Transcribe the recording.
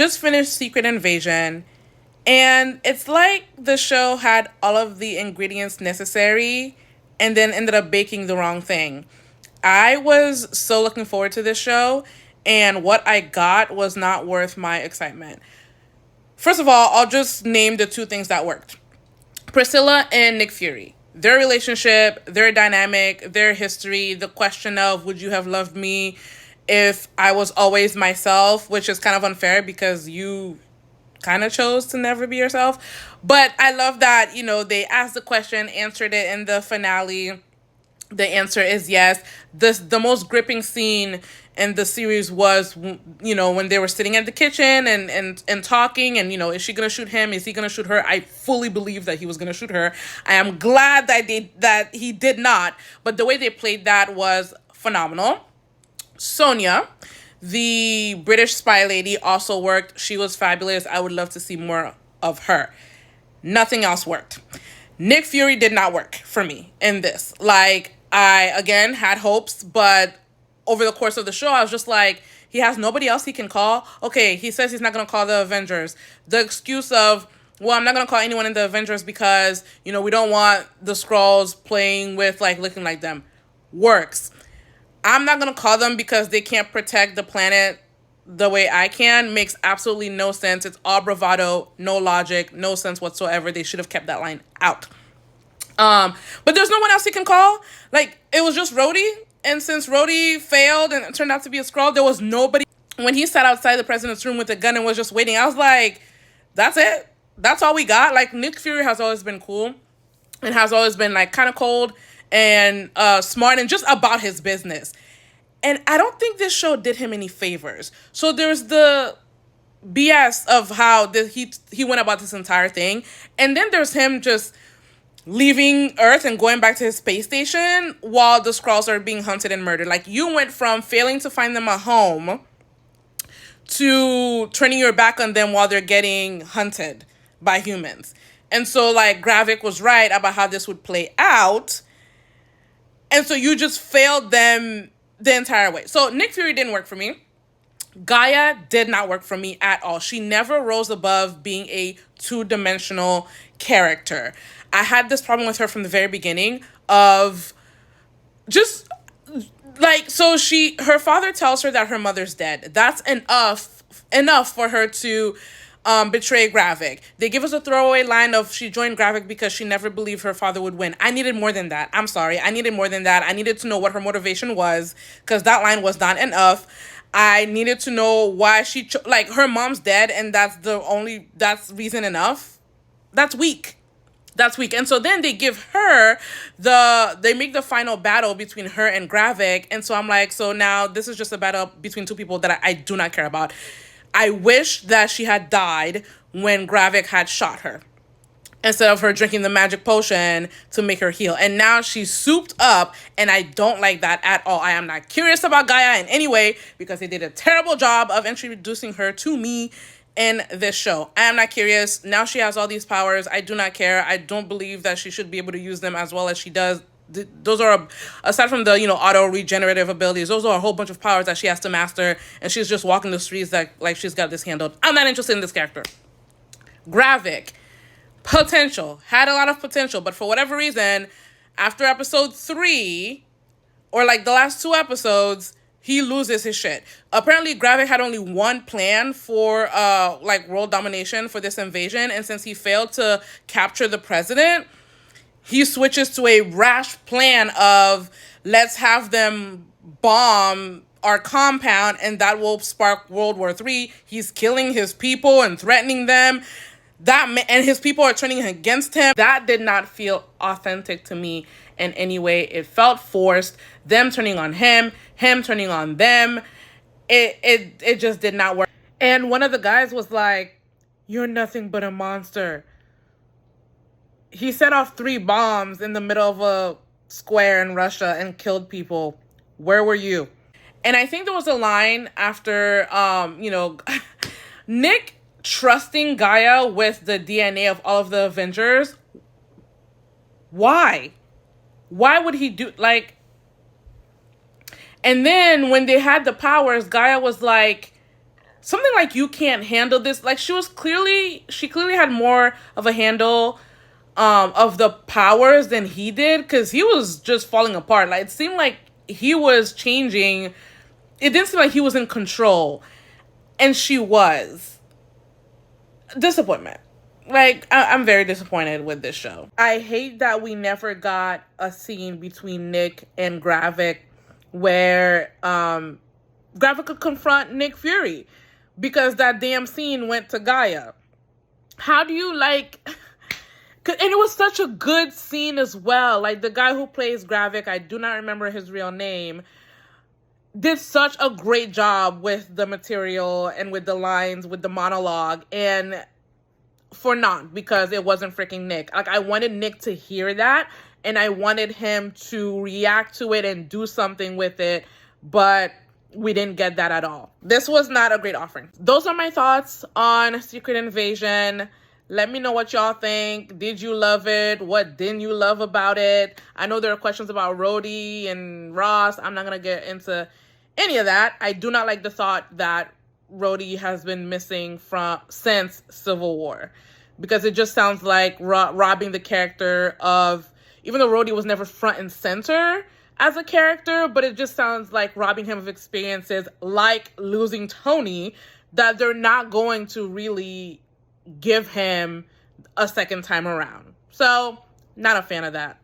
just finished Secret Invasion, and it's like the show had all of the ingredients necessary and then ended up baking the wrong thing. I was so looking forward to this show, and what I got was not worth my excitement. First of all, I'll just name the two things that worked: Priscilla and Nick Fury. Their relationship, their dynamic, their history, the question of would you have loved me if I was always myself, which is kind of unfair because you kind of chose to never be yourself. But I love that, they asked the question, answered it in the finale. The answer is yes. The most gripping scene in the series was, when they were sitting at the kitchen and talking, and, is she going to shoot him? Is he going to shoot her? I fully believe that he was going to shoot her. I am glad that he did not. But the way they played that was phenomenal. Sonia, the British spy lady, also worked. She was fabulous. I would love to see more of her. Nothing else worked. Nick Fury did not work for me in this. Like, I, again, had hopes, but over the course of the show, I was just like, he has nobody else he can call. Okay, he says he's not going to call the Avengers. The excuse of, well, I'm not going to call anyone in the Avengers because, we don't want the Skrulls playing with, looking like them, works. I'm not going to call them because they can't protect the planet the way I can. Makes absolutely no sense. It's all bravado, no logic, no sense whatsoever. They should have kept that line out. But there's no one else he can call. It was just Rhodey. And since Rhodey failed and it turned out to be a Skrull, there was nobody. When he sat outside the president's room with a gun and was just waiting, I was like, that's it? That's all we got? Nick Fury has always been cool and has always been, kind of cold and smart and just about his business. And I don't think this show did him any favors. So there's the BS of how he went about this entire thing. And then there's him just leaving Earth and going back to his space station while the Skrulls are being hunted and murdered. You went from failing to find them a home to turning your back on them while they're getting hunted by humans. And so, Gravik was right about how this would play out. And so you just failed them the entire way. So Nick Fury didn't work for me. Gaia did not work for me at all. She never rose above being a two-dimensional character. I had this problem with her from the very beginning of just, so her father tells her that her mother's dead. That's enough for her to betray Gravik. They give us a throwaway line of she joined Gravik because she never believed her father would win. I needed more than that. I'm sorry. I needed more than that. I needed to know what her motivation was because that line was not enough. I needed to know why she her mom's dead and that's reason enough. That's weak. And so then they give her they make the final battle between her and Gravik. And so I'm like, so now this is just a battle between two people that I do not care about. I wish that she had died when Gravik had shot her instead of her drinking the magic potion to make her heal. And now she's souped up, and I don't like that at all. I am not curious about Gaia in any way because they did a terrible job of introducing her to me in this show. I am not curious. Now she has all these powers. I do not care. I don't believe that she should be able to use them as well as she does. Those are, aside from the, auto regenerative abilities, those are a whole bunch of powers that she has to master, and she's just walking the streets she's got this handled. I'm not interested in this character. Gravik, had a lot of potential, but for whatever reason, after episode 3, or the last 2 episodes, he loses his shit. Apparently, Gravik had only one plan for, world domination for this invasion, and since he failed to capture the president, he switches to a rash plan of, let's have them bomb our compound, and that will spark World War III. He's killing his people and threatening them. And his people are turning against him. That did not feel authentic to me in any way. It felt forced. Them turning on him turning on them. It just did not work. And one of the guys was like, "You're nothing but a monster." He set off 3 bombs in the middle of a square in Russia and killed people. Where were you? And I think there was a line after, Nick trusting Gaia with the DNA of all of the Avengers. Why? Why would he do, and then when they had the powers, Gaia was like, something like you can't handle this. Like she clearly had more of a handle of the powers than he did, because he was just falling apart. Like it seemed like he was changing. It didn't seem like he was in control, and she was. Disappointment. Like I'm very disappointed with this show. I hate that we never got a scene between Nick and Gravik where Gravik could confront Nick Fury, because that damn scene went to Gaia. How do you like? And it was such a good scene as well. Like the guy who plays Gravik, I do not remember his real name, did such a great job with the material and with the lines, with the monologue, and for not, because it wasn't freaking Nick. Like I wanted Nick to hear that, and I wanted him to react to it and do something with it, but we didn't get that at all. This was not a great offering. Those are my thoughts on Secret Invasion. Let me know what y'all think. Did you love it? What didn't you love about it? I know there are questions about Rhodey and Ross. I'm not going to get into any of that. I do not like the thought that Rhodey has been missing since Civil War, because it just sounds like robbing the character of, even though Rhodey was never front and center as a character, but it just sounds like robbing him of experiences like losing Tony that they're not going to really give him a second time around. So, not a fan of that.